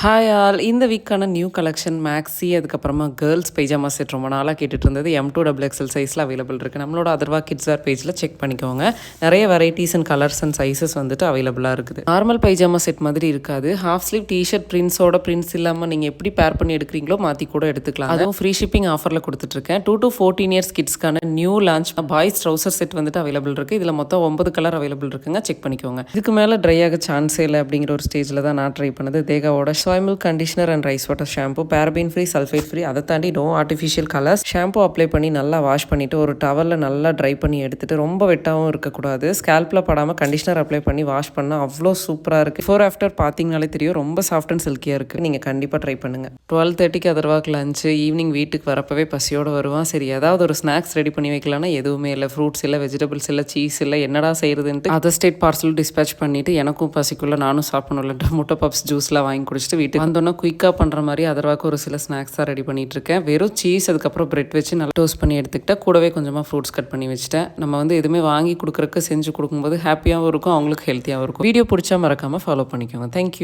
Hi all இந்த வீக்கான new collection maxi அதுக்கப்புறமா கேர்ள்ஸ் பைஜாமா செட் ரொம்ப நாளாக கேட்டுட்டு இருந்தது M2XXL சைஸில் அவைலபிள் இருக்குது. நம்மளோட அதர்வா கிட்ஸ் வேர் பேஜில் செக் பண்ணிக்கோங்க. நிறைய varieties and colours and sizes வந்துட்டு அவைலபிளாக இருக்குது. நார்மல் பைஜாமா செட் மாதிரி இருக்காது. ஹாஃப் ஸ்லீவ் டிஷர்ட் பிரிண்ட்ஸோட பிரிண்ட்ஸ் இல்லாமல் நீங்கள் எப்படி பேர் பண்ணி எடுக்கிறீங்களோ மாற்றி கூட எடுத்துக்கலாம். அதுவும் ஃப்ரீ ஷிப்பிங் ஆஃபரில் கொடுத்துட்ருக்கேன். 2 to 14 இயர்ஸ் கிட்ஸ்க்கான new launch boys trouser set வந்துட்டு அவைலபிள் இருக்குது. இதில் மொத்தம் 9 கலர் அவைலபிள் இருக்குங்க. செக் பண்ணிக்கோங்க. இதுக்கு மேலே ட்ரை ஆக சான்ஸே இல்லை அப்படிங்கிற ஒரு ஸ்டேஜில் தான் நான் ட்ரை பண்ணது. தேகாவோட soy milk conditioner and rice water shampoo, paraben free, sulfate free. அதை தாண்டி no artificial colours. Shampoo apply பண்ணி நல்லா வாஷ் பண்ணிவிட்டு ஒரு டவலில் நல்லா ட்ரை பண்ணி எடுத்துகிட்டு ரொம்ப வெட்டாகவும் இருக்கக்கூடாது. ஸ்கேல்பில் படாமல் கண்டிஷனர் அப்ளை பண்ணி வாஷ் பண்ணால் அவ்வளோ சூப்பராக இருக்குது. பிஃபோர் ஆஃப்டர் பார்த்தீங்கனாலே தெரியும் ரொம்ப சாஃப்ட் அண்ட் சில்கியாக இருக்குது. நீங்கள் கண்டிப்பாக ட்ரை பண்ணுங்கள். 12:30க்கு அதர்வாக்கு லஞ்சு. ஈவினிங் வீட்டுக்கு வரப்பவே பசியோடு வருவான். சரி ஏதாவது ஒரு ஸ்நாக்ஸ் ரெடி பண்ணி வைக்கலாம்னா எதுவுமே இல்லை. ஃப்ரூட்ஸ் இல்லை, வெஜிடபிள்ஸ் இல்லை, சீஸ் இல்லை. என்னடா செய்கிறதுன்ட்டு அதர் ஸ்டேட் பார்சல் டிஸ்பேச் பண்ணிவிட்டு எனக்கும் பசிக்குள்ளே நானும் சாப்பிடணும்லன்ட்டு முட்டை பப்ஸ் ஜூஸ்லாம் வாங்கி குடிச்சிட்டு வீட்டுக்கு வந்தோன்னா குயிக்காக பண்ணுற மாதிரி அதர்வாக்கு ஒரு சில ஸ்நாக்ஸ் தான் ரெடி பண்ணிட்டு இருக்கேன். வெறும் சீஸ் அதுக்கப்புறம் பிரெட் வச்சு நல்லா டோஸ்ட் பண்ணி எடுத்துக்கிட்டேன். கூடவே கொஞ்சமாக ஃப்ரூட்ஸ் கட் பண்ணி வச்சுட்டேன். நம்ம வந்து எதுவுமே வாங்கி கொடுக்குறக்கு செஞ்சு கொடுக்கும்போது ஹாப்பியாகவும் இருக்கும், அவங்களுக்கு ஹெல்த்தியாகவும் இருக்கும். வீடியோ பிடிச்சா மறக்காமல் ஃபாலோ பண்ணிக்கோங்க. தேங்க்யூ.